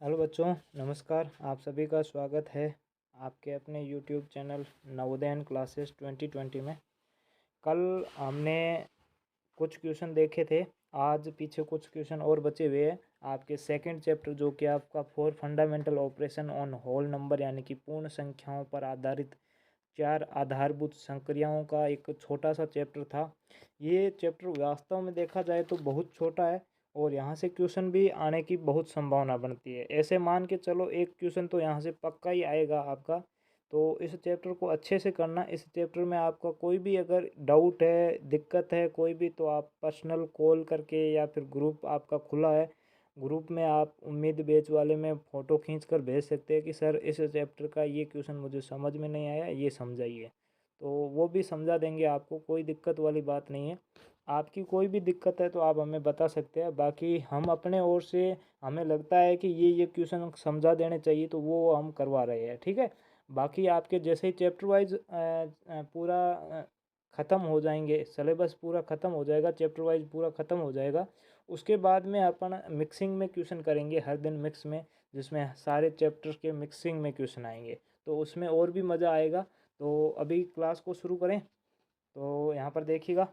Hello बच्चों, नमस्कार। आप सभी का स्वागत है आपके अपने यूट्यूब चैनल नवोदयन क्लासेस 2020 में। कल हमने कुछ क्वेश्चन देखे थे, आज पीछे कुछ क्वेश्चन और बचे हुए हैं। आपके सेकंड चैप्टर जो कि आपका four fundamental operation on whole number यानी कि पूर्ण संख्याओं पर आधारित 4 आधारभूत संक्रियाओं का एक छोटा सा चैप्टर था। ये चैप्टर वास्तव में देखा जाए तो बहुत छोटा है और यहाँ से क्वेश्चन भी आने की बहुत संभावना बनती है। ऐसे मान के चलो एक क्वेश्चन तो यहाँ से पक्का ही आएगा आपका। तो इस चैप्टर को अच्छे से करना। इस चैप्टर में आपका कोई भी अगर डाउट है, दिक्कत है कोई भी, तो आप पर्सनल कॉल करके या फिर ग्रुप आपका खुला है, ग्रुप में आप उम्मीद बैच वाले में फ़ोटो खींच कर भेज सकते हैं कि सर इस चैप्टर का ये क्वेश्चन मुझे समझ में नहीं आया, ये समझाइए। तो वो भी समझा देंगे आपको, कोई दिक्कत वाली बात नहीं है। आपकी कोई भी दिक्कत है तो आप हमें बता सकते हैं। बाकी हम अपने ओर से हमें लगता है कि ये क्वेश्चन समझा देने चाहिए तो वो हम करवा रहे हैं, ठीक है। बाकी आपके जैसे ही चैप्टर वाइज पूरा ख़त्म हो जाएंगे, सिलेबस पूरा ख़त्म हो जाएगा, चैप्टर वाइज पूरा ख़त्म हो जाएगा, उसके बाद में अपन मिक्सिंग में क्वेश्चन करेंगे हर दिन मिक्स में, जिसमें सारे चैप्टर्स के मिक्सिंग में क्वेश्चन आएंगे, तो उसमें और भी मज़ा आएगा। तो अभी क्लास को शुरू करें। तो यहाँ पर देखिएगा,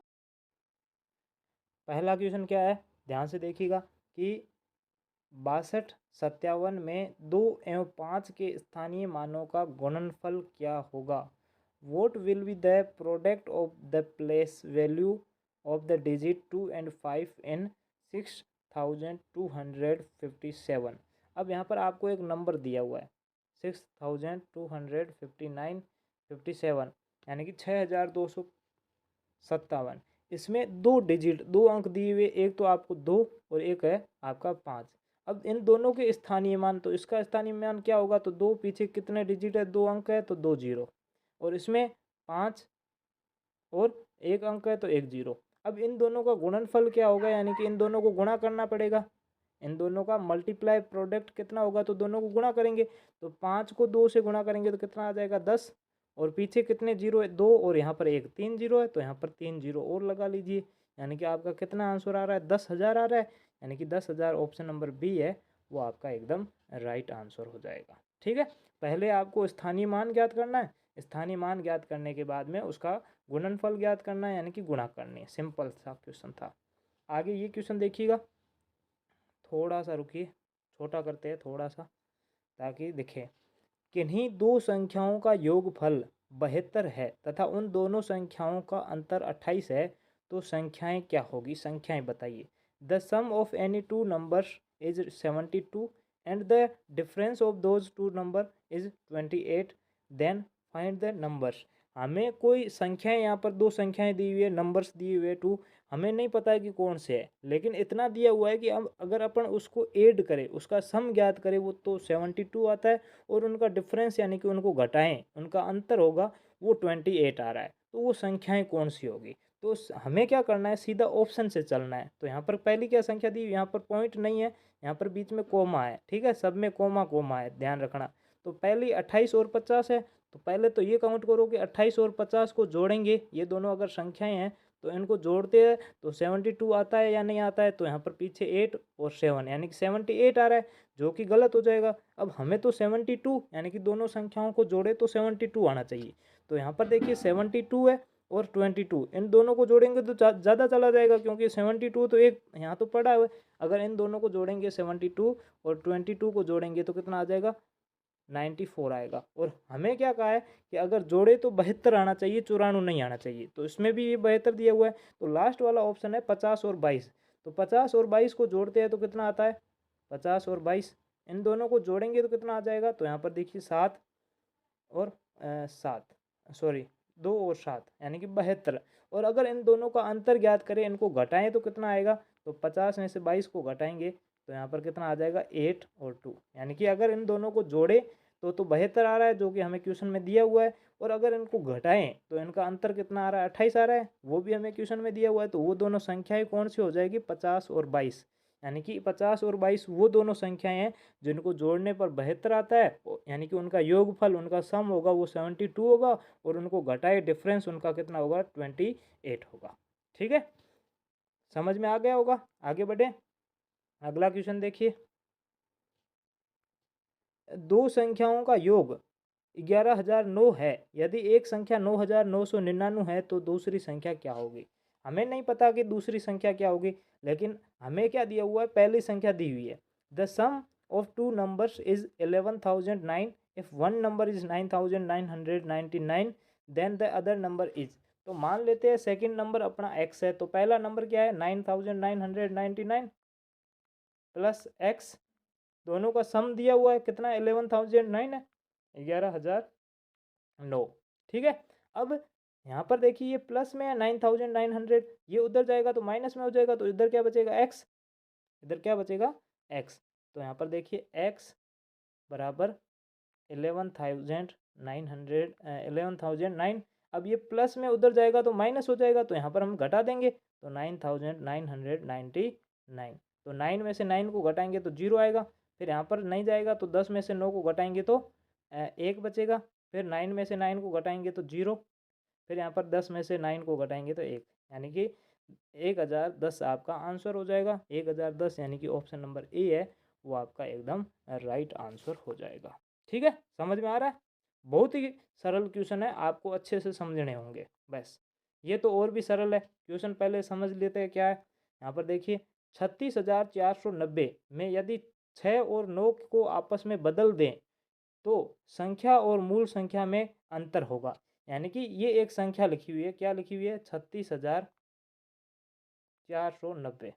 पहला क्वेश्चन क्या है, ध्यान से देखिएगा कि 62, 57 में 2 एवं 5 के स्थानीय मानों का गुणनफल क्या होगा। Vote will be the product of the place value of the digit 2 and 5 इन 6257। अब यहाँ पर आपको एक नंबर दिया हुआ है 6259 57, यानी कि 6257। इसमें दो डिजिट, दो अंक दिए हुए, एक तो आपको 2 और एक है आपका 5। अब इन दोनों के स्थानीय मान, तो इसका स्थानीय मान क्या होगा, तो 2 पीछे कितने डिजिट है, 2 अंक है तो 2 जीरो, और इसमें 5 और एक अंक है तो 1 जीरो। अब इन दोनों का गुणनफल क्या होगा, यानी कि इन दोनों को गुणा करना पड़ेगा। इन दोनों का मल्टीप्लाई प्रोडक्ट कितना होगा, तो दोनों को गुणा करेंगे, तो 5 को 2 से गुणा करेंगे तो कितना आ जाएगा 10, और पीछे कितने जीरो है, 2, और यहाँ पर एक 3 जीरो है, तो यहाँ पर 3 जीरो और लगा लीजिए, यानी कि आपका कितना आंसर आ रहा है, 10,000 आ रहा है। यानी कि 10,000 ऑप्शन नंबर बी है वो आपका एकदम राइट आंसर हो जाएगा, ठीक है। पहले आपको स्थानीय मान ज्ञात करना है, स्थानीय मान ज्ञात करने के बाद में उसका गुणनफल ज्ञात करना है, यानी कि गुणा करनी है। सिंपल सा क्वेश्चन था। आगे ये क्वेश्चन देखिएगा, थोड़ा सा रुकिए, छोटा करते हैं थोड़ा सा ताकि दिखे। किन्हीं दो संख्याओं का योगफल 72 है तथा उन दोनों संख्याओं का अंतर 28 है, तो संख्याएं क्या होगी, संख्याएं बताइए। The sum of any two numbers is 72 and the difference of those two number is 28, then find the numbers. हमें कोई संख्याएं, यहाँ पर दो संख्याएं दी हुई है, नंबर्स दिए हुए टू, हमें नहीं पता है कि कौन से है, लेकिन इतना दिया हुआ है कि अब अगर अपन उसको ऐड करें, उसका सम ज्ञात करें, वो तो 72 आता है, और उनका डिफरेंस यानी कि उनको घटाएं, उनका अंतर होगा वो 28 आ रहा है, तो वो संख्याएं कौन सी होगी। तो हमें क्या करना है, सीधा ऑप्शन से चलना है। तो यहाँ पर पहली क्या संख्या दी, यहाँ पर पॉइंट नहीं है, यहाँ पर बीच में कोमा है, ठीक है, सब में कोमा कोमा है, ध्यान रखना। तो पहली 28 और 50 है, तो पहले तो ये काउंट करो कि 28 और 50 को जोड़ेंगे, ये दोनों अगर संख्याएं हैं तो इनको जोड़ते हैं तो 72 आता है या नहीं आता है, तो यहाँ पर पीछे 8 और 7 यानी कि 78 आ रहा है, जो कि गलत हो जाएगा। अब हमें तो 72 यानी कि दोनों संख्याओं को जोड़े तो 72 आना चाहिए। तो यहाँ पर देखिए 72 है और 22, इन दोनों को जोड़ेंगे तो ज़्यादा चला जाएगा, क्योंकि 72 तो एक यहाँ तो पड़ा हुआ है। अगर इन दोनों को जोड़ेंगे 72 और 22 को जोड़ेंगे तो कितना आ जाएगा, 94 आएगा। और हमें क्या कहा है कि अगर जोड़े तो 72 आना चाहिए, 94 नहीं आना चाहिए, तो इसमें भी ये 72 दिया हुआ है। तो लास्ट वाला ऑप्शन है 50 और 22। तो 50 और 22 को जोड़ते हैं तो कितना आता है, 50 और 22, इन दोनों को जोड़ेंगे तो कितना आ जाएगा, तो यहाँ पर देखिए 7 और 7, सॉरी 2 और 7 यानी कि 72। और अगर इन दोनों का अंतर ज्ञात करें, इनको घटाएं तो कितना आएगा, तो 50 में से 22 को घटाएंगे तो यहाँ पर कितना आ जाएगा 8 और 2, यानी कि अगर इन दोनों को जोड़े तो 72 आ रहा है, जो कि हमें क्वेश्चन में दिया हुआ है। और अगर इनको घटाएं तो इनका अंतर कितना आ रहा है, 28 आ रहा है, वो भी हमें क्वेश्चन में दिया हुआ है। तो वो दोनों संख्याएं कौन सी हो जाएगी, 50 और 22, यानी कि 50 और 22 वो दोनों संख्याएं हैं जिनको जोड़ने पर 72 आता है, यानी कि उनका योगफल, उनका सम होगा वो 72 होगा, और उनको घटाए डिफरेंस उनका कितना होगा, 28 होगा, ठीक है। समझ में आ गया होगा। आगे बढ़े, अगला क्वेश्चन देखिए। दो संख्याओं का योग 11,009 है। यदि एक संख्या 9,999 है तो दूसरी संख्या क्या होगी? हमें नहीं पता कि दूसरी संख्या क्या होगी, लेकिन हमें क्या दिया हुआ है, पहली संख्या दी हुई है। The sum of two numbers is 11,009 if one number is 9,999 then the other number is. तो मान लेते हैं सेकंड नंबर अपना x है, तो पहला नंबर क्या है 9,999 प्लस x, दोनों का सम दिया हुआ है कितना 11,009 है, 11,009। ठीक है। अब यहाँ पर देखिए ये प्लस में है 9,900, ये उधर जाएगा तो माइनस में हो जाएगा, तो इधर क्या बचेगा x, इधर क्या बचेगा x। तो यहाँ पर देखिए x बराबर 11,900 अब ये प्लस में उधर जाएगा तो माइनस हो जाएगा, तो यहाँ पर हम घटा देंगे तो 9,999। तो 9 में से 9 को घटाएंगे तो 0 आएगा। फिर यहाँ पर नहीं जाएगा तो 10 में से 9 को घटाएंगे तो 1 बचेगा। फिर 9 में से 9 को घटाएंगे तो 0। फिर यहाँ पर 10 में से 9 को घटाएंगे तो 1, यानी कि 1010 आपका आंसर हो जाएगा। 1010 यानी कि ऑप्शन नंबर ए है वो आपका एकदम राइट आंसर हो जाएगा। ठीक है, समझ में आ रहा है? बहुत ही सरल क्वेश्चन है, आपको अच्छे से समझने होंगे। बस ये तो और भी सरल है क्वेश्चन, पहले समझ लेते हैं क्या है। यहाँ पर देखिए 36,490 में यदि 6 और 9 को आपस में बदल दें तो संख्या और मूल संख्या में अंतर होगा। यानी कि ये एक संख्या लिखी हुई है, क्या लिखी हुई है 36,490।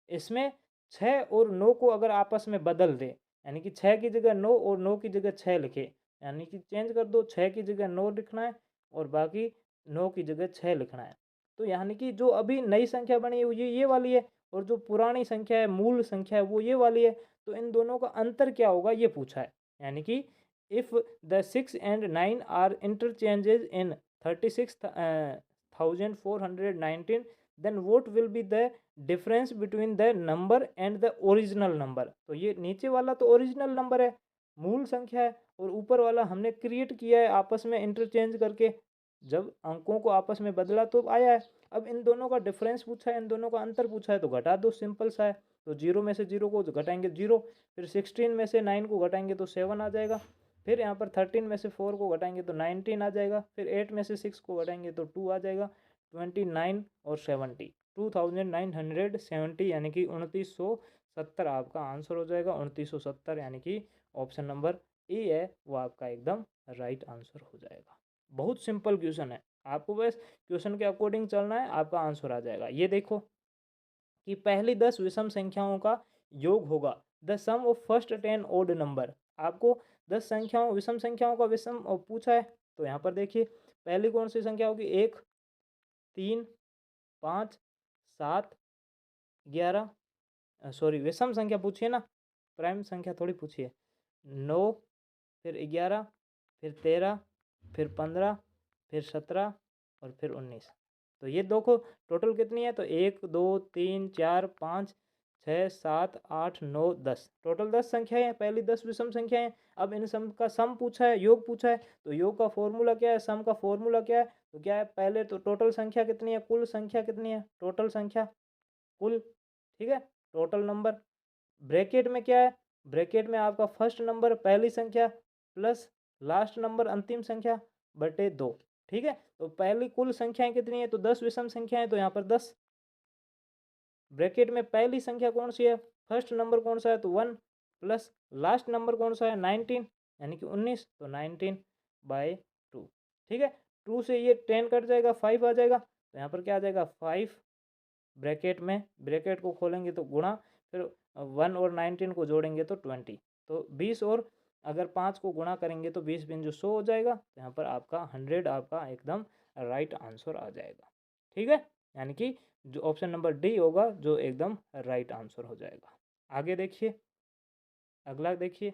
इसमें 6 और 9 को अगर आपस में बदल दें, यानी कि 6 की जगह 9 और 9 की जगह 6 लिखे, यानी कि चेंज कर दो, 6 की जगह 9 लिखना है और बाकी 9 की जगह 6 लिखना है। तो यानी कि जो अभी नई संख्या बनी हुई है ये वाली है, और जो पुरानी संख्या है मूल संख्या है वो ये वाली है। तो इन दोनों का अंतर क्या होगा ये पूछा है। यानी कि if the 6 and 9 are interchanges in 36,419 then what will be the difference between the number and the original number. तो ये नीचे वाला तो ओरिजिनल नंबर है, मूल संख्या है, और ऊपर वाला हमने क्रिएट किया है आपस में इंटरचेंज करके, जब अंकों को आपस में बदला तो आया है। अब इन दोनों का डिफरेंस पूछा है, इन दोनों का अंतर पूछा है, तो घटा दो, सिंपल सा है। तो 0 में से 0 को घटाएंगे 0, फिर 16 में से 9 को घटाएंगे तो 7 आ जाएगा। फिर यहाँ पर 13 में से 4 को घटाएंगे तो 19 आ जाएगा। फिर 8 में से 6 को घटाएंगे तो 2 आ जाएगा। 29 और 70, 2970 यानी कि 2970 आपका आंसर हो जाएगा। 2970 यानी कि ऑप्शन नंबर ए है वो आपका एकदम राइट आंसर हो जाएगा। बहुत सिंपल क्वेश्चन है, आपको बस क्वेश्चन के अकॉर्डिंग चलना है, आपका आंसर आ जाएगा। ये देखो कि पहली 10 विषम संख्याओं का योग होगा the sum of first 10 odd number. आपको 10 संख्याओं विषम संख्याओं का विषम पूछा है, तो यहाँ पर देखिए पहली कौन सी संख्या होगी, 1, 3, 5, 7, 11, सॉरी विषम संख्या पूछिए ना, प्राइम संख्या थोड़ी पूछिए। 9, फिर 11, फिर 13, फिर 15, फिर 17 और फिर 19। तो ये देखो टोटल कितनी है, तो 1, 2, 3, 4, 5, 6, 7, 8, 9, 10, टोटल 10 संख्याएं हैं, पहली 10 विषम संख्याएं हैं। अब इन सम का सम पूछा है, योग पूछा है, तो योग का फॉर्मूला क्या है, सम का फॉर्मूला क्या है, तो क्या है पहले तो टोटल संख्या कितनी है, कुल संख्या कितनी है, टोटल संख्या कुल, ठीक है, टोटल नंबर। ब्रैकेट में क्या है, ब्रैकेट में आपका फर्स्ट नंबर पहली संख्या प्लस लास्ट नंबर अंतिम संख्या बटे 2। ठीक है, तो पहली कुल संख्याएं कितनी है, तो 10 विषम संख्याएं, तो यहाँ पर 10। ब्रैकेट में पहली संख्या कौन सी है, फर्स्ट नंबर कौन सा है, तो 1, प्लस लास्ट नंबर कौन सा है 19 यानी कि 19, तो 19/2। ठीक है, 2 से ये 10 कट जाएगा, 5 आ जाएगा, तो यहाँ पर क्या आ जाएगा 5, ब्रैकेट में ब्रैकेट को खोलेंगे तो गुणा, फिर 1 और 19 को जोड़ेंगे तो 20, तो 20 और अगर 5 को गुणा करेंगे तो 20 बिंजु 100 हो जाएगा। तो यहाँ पर आपका 100 आपका एकदम राइट आंसर आ जाएगा। ठीक है, यानी कि जो ऑप्शन नंबर डी होगा जो एकदम राइट आंसर हो जाएगा। आगे देखिए, अगला देखिए,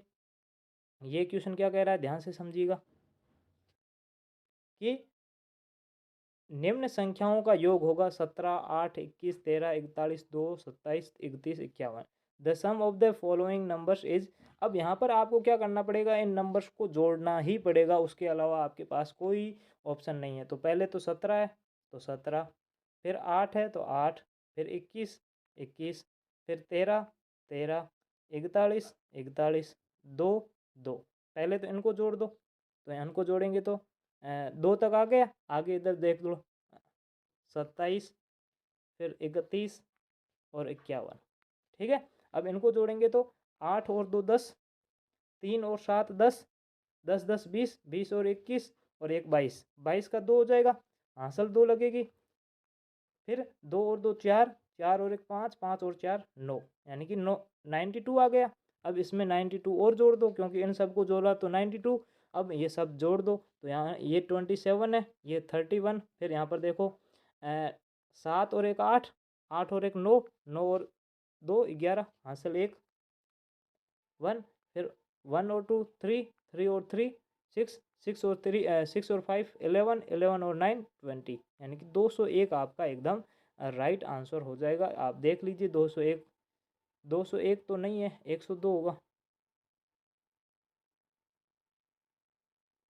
ये क्वेश्चन क्या कह रहा है, ध्यान से समझिएगा कि निम्न संख्याओं का योग होगा 17, 8, 21, 13, 41, 2, 27, 31, 51। The sum of the following numbers is. अब यहाँ पर आपको क्या करना पड़ेगा, इन नंबर्स को जोड़ना ही पड़ेगा, उसके अलावा आपके पास कोई ऑप्शन नहीं है। तो पहले तो 17 है तो 17, फिर 8 है तो 8, फिर 21, 21, फिर 13, 13, 41, 41, 2, 2। पहले तो इनको जोड़ दो, तो इनको जोड़ेंगे तो 2 तक आ गया, आगे इधर देख लो 27, फिर 31 और 51। ठीक है, अब इनको जोड़ेंगे तो 8 और 2 10, 3 और 7 10, 10 10 20, 20 और 21 और 1 22, 22 का 2 हो जाएगा, हासिल 2 लगेगी। फिर 2 और 2 4, 4 और 1 5, 5 और 4 9, यानी कि 92 आ गया। अब इसमें 92 और जोड़ दो, क्योंकि इन सबको जोड़ा तो 92। अब ये सब जोड़ दो, तो यहाँ ये 27 है, ये 31, फिर यहाँ पर देखो 7 और 1 8, 8 और 1 9, 9 और 2 11, हासिल 1 1, फिर 1 और 2 3, 3 और 3 6, 6 और 3 6 और 5 11, 11 और 9 20, यानी कि 201 आपका एकदम राइट आंसर हो जाएगा। आप देख लीजिए 201, 201 तो नहीं है, 102 होगा।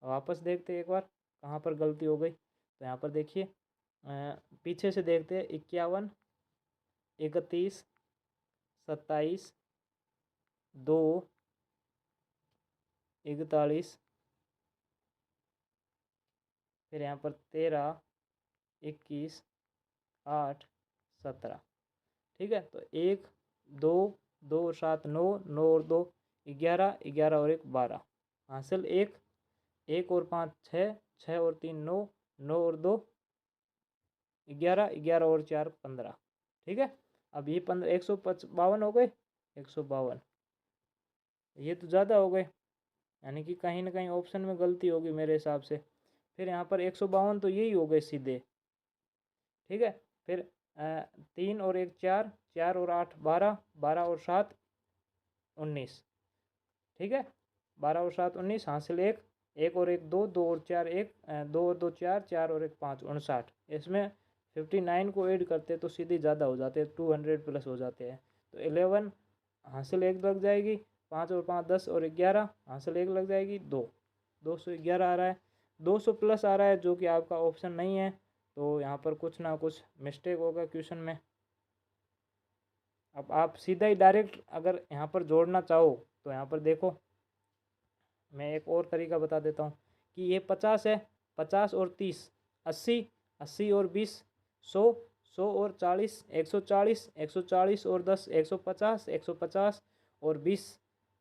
वापस देखते हैं एक बार कहाँ पर गलती हो गई। तो यहाँ पर देखिए पीछे से देखते हैं 51, 31, 27, 2, 41, फिर यहाँ पर 13, 21, 8, 17। ठीक है, तो 1 2 2 और 7 9, 9 और 2 11, 11 और 1 12, हासिल 1, 1 और 5 6, 6 और 3 9, 9 और 2 11, 11 और 4 15। ठीक है, अब ये 15 152 हो गए, 152, ये तो ज़्यादा हो गए, यानी कि कहीं ना कहीं ऑप्शन में गलती होगी मेरे हिसाब से। फिर यहाँ पर 152 तो यही हो गए सीधे। ठीक है, फिर 3 और 1 4, 4 और 8 12, 12 और 7 19। ठीक है, 12 और 7 19, हासिल 1, 1 और 1 2, 2 और 4 1, 2 और 2 4, 4 और 1 5 59। इसमें 59 को ऐड करते तो सीधे ज़्यादा हो जाते हैं, 200 प्लस हो जाते हैं। तो 11 हासिल 1 लग जाएगी, 5 और 5 10 और 11, हासिल 1 लग जाएगी 2, 211 आ रहा है। 200 प्लस आ रहा है, जो कि आपका ऑप्शन नहीं है, तो यहाँ पर कुछ ना कुछ मिस्टेक होगा क्वेश्चन में। अब आप सीधा ही डायरेक्ट अगर यहाँ पर जोड़ना चाहो तो यहाँ पर देखो, मैं एक और तरीका बता देता हूँ कि ये 50 है, 50 और 30 80, 80 और 20 100, 100 और 40 140, 140 और 10 150, 150 और 20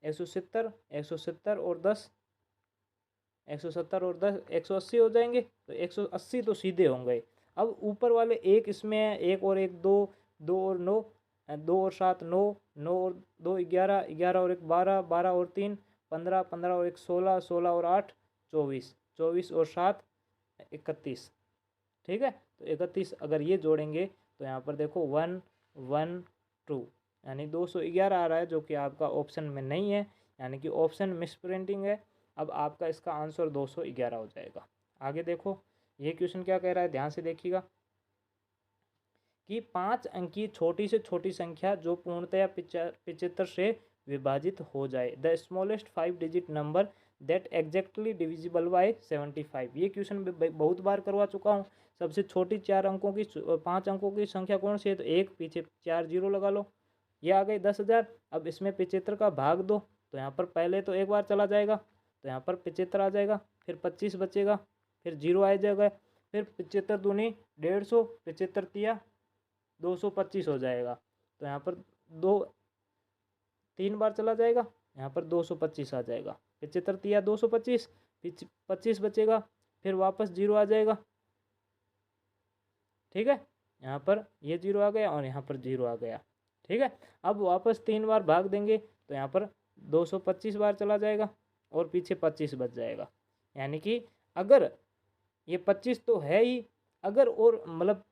170, 170 और 10 170 और 10 180 हो जाएंगे। तो 180 तो सीधे होंगे। अब ऊपर वाले एक इसमें है, एक और एक 2, 2 और 9, 2 और 7 9, 9 और 2 11, 11 और 1 12, 12 और 3 15, 15 और 1 16, 16 और 8 24, 24 और 7 31। ठीक है, तो 31 अगर ये जोड़ेंगे तो यहाँ पर देखो 1 1 2, यानी 211 आ रहा है, जो कि आपका ऑप्शन में नहीं है, यानी कि ऑप्शन मिस प्रिंटिंग है। अब आपका इसका आंसर 211 हो जाएगा। आगे देखो ये क्वेश्चन क्या कह रहा है, ध्यान से देखिएगा कि 5 अंकी छोटी से छोटी संख्या जो पूर्णतया 75 से विभाजित हो जाए, the smallest 5 digit number that exactly divisible by 75। ये क्वेश्चन बहुत बार करवा चुका हूँ। सबसे छोटी 4 अंकों की 5 अंकों की संख्या कौन सी है, तो एक पीछे 4 जीरो लगा लो, ये आ गई 10,000। अब इसमें 75 का भाग दो, तो यहाँ पर पहले तो एक बार चला जाएगा, तो यहाँ पर 75 आ जाएगा, फिर 25 बचेगा, फिर जीरो आ जाएगा, फिर 75 दूनी 150, 75 तिया 225 हो जाएगा। तो यहाँ पर 3 बार चला जाएगा, यहाँ पर 225 आ जाएगा, 75 तिया 225, 25 बचेगा, फिर वापस जीरो आ जाएगा। ठीक है, यहाँ पर ये जीरो आ गया और यहाँ पर जीरो आ गया। ठीक है, अब वापस 3 बार भाग देंगे, तो यहाँ पर 225 बार चला जाएगा और पीछे 25 बच जाएगा। यानी कि अगर ये 25 तो है ही, अगर और मतलब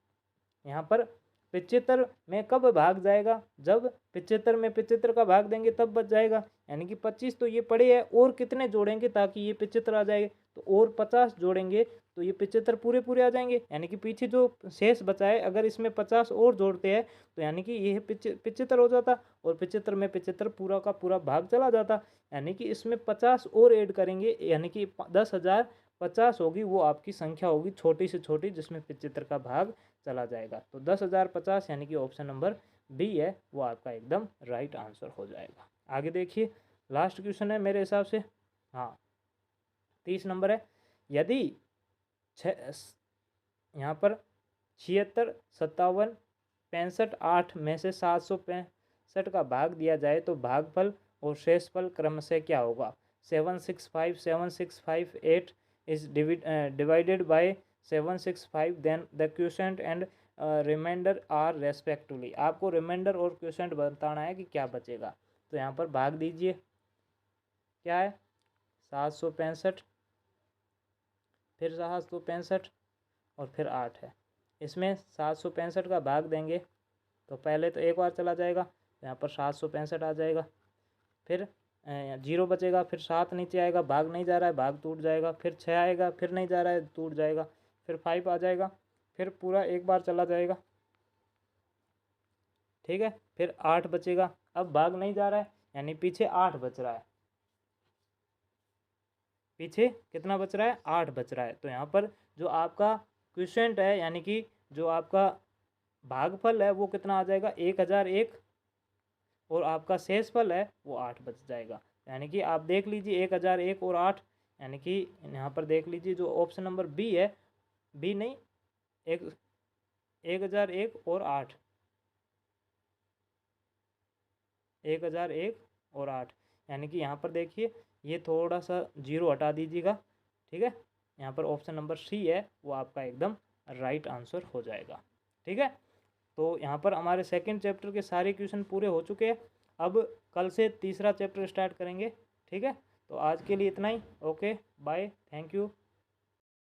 यहाँ पर 75 में कब भाग जाएगा, जब 75 में 75 का भाग देंगे तब बच जाएगा। यानी कि 25 तो ये पड़े है, और कितने जोड़ेंगे ताकि ये 75 आ जाएगा, तो और 50 जोड़ेंगे तो ये 75 पूरे पूरे आ जाएंगे। यानी कि पीछे जो शेष बचा है, अगर इसमें 50 और जोड़ते हैं तो यानी कि ये 75 हो जाता, और 75 में 75 पूरा का पूरा भाग चला जाता। यानी कि इसमें 50 और ऐड करेंगे, यानी कि 10,050 होगी वो आपकी संख्या होगी छोटी से छोटी, जिसमें 75 का भाग चला जाएगा। तो 10,050 यानी कि ऑप्शन नंबर बी है वो आपका एकदम राइट आंसर हो जाएगा। आगे देखिए लास्ट क्वेश्चन है मेरे हिसाब से, हाँ 30 नंबर है, यदि यहाँ पर 76, 57, 65, 8 में से 765 का भाग दिया जाए तो भागफल और शेषफल क्रमशः क्या होगा। 765, 7658 is divided by 765, then the quotient and remainder are respectively. आपको रिमाइंडर और क्वोशेंट बताना है कि क्या बचेगा। तो यहाँ पर भाग दीजिए, क्या है 765, फिर 765 और फिर 8 है। इसमें 765 का भाग देंगे तो पहले तो एक बार चला जाएगा, यहाँ पर 765 आ जाएगा, फिर 0 बचेगा, फिर 7 नीचे आएगा, भाग नहीं जा रहा है, भाग टूट जाएगा, फिर 6 आएगा, फिर नहीं जा रहा है, टूट जाएगा, फिर 5 आ जाएगा, फिर पूरा एक बार चला जाएगा, ठीक है, फिर 8 बचेगा। अब भाग नहीं जा रहा है यानी पीछे 8 बच रहा है, पीछे कितना बच रहा है 8 बच रहा है। तो यहाँ पर जो आपका क्वोशेंट है यानी कि जो आपका भागफल है वो कितना आ जाएगा 1001, और आपका शेषफल है वो 8 बच जाएगा। यानी कि आप देख लीजिए 1001 और 8, यानी कि यहाँ पर देख लीजिए जो ऑप्शन नंबर बी है, बी नहीं, 1001 और 8, 1001 और 8, यानी कि यहाँ पर देखिए ये थोड़ा सा 0 हटा दीजिएगा, ठीक है। यहाँ पर ऑप्शन नंबर सी है वो आपका एकदम राइट आंसर हो जाएगा, ठीक है। तो यहाँ पर हमारे सेकंड चैप्टर के सारे क्वेश्चन पूरे हो चुके हैं। अब कल से तीसरा चैप्टर स्टार्ट करेंगे, ठीक है। तो आज के लिए इतना ही, ओके बाय, थैंक यू।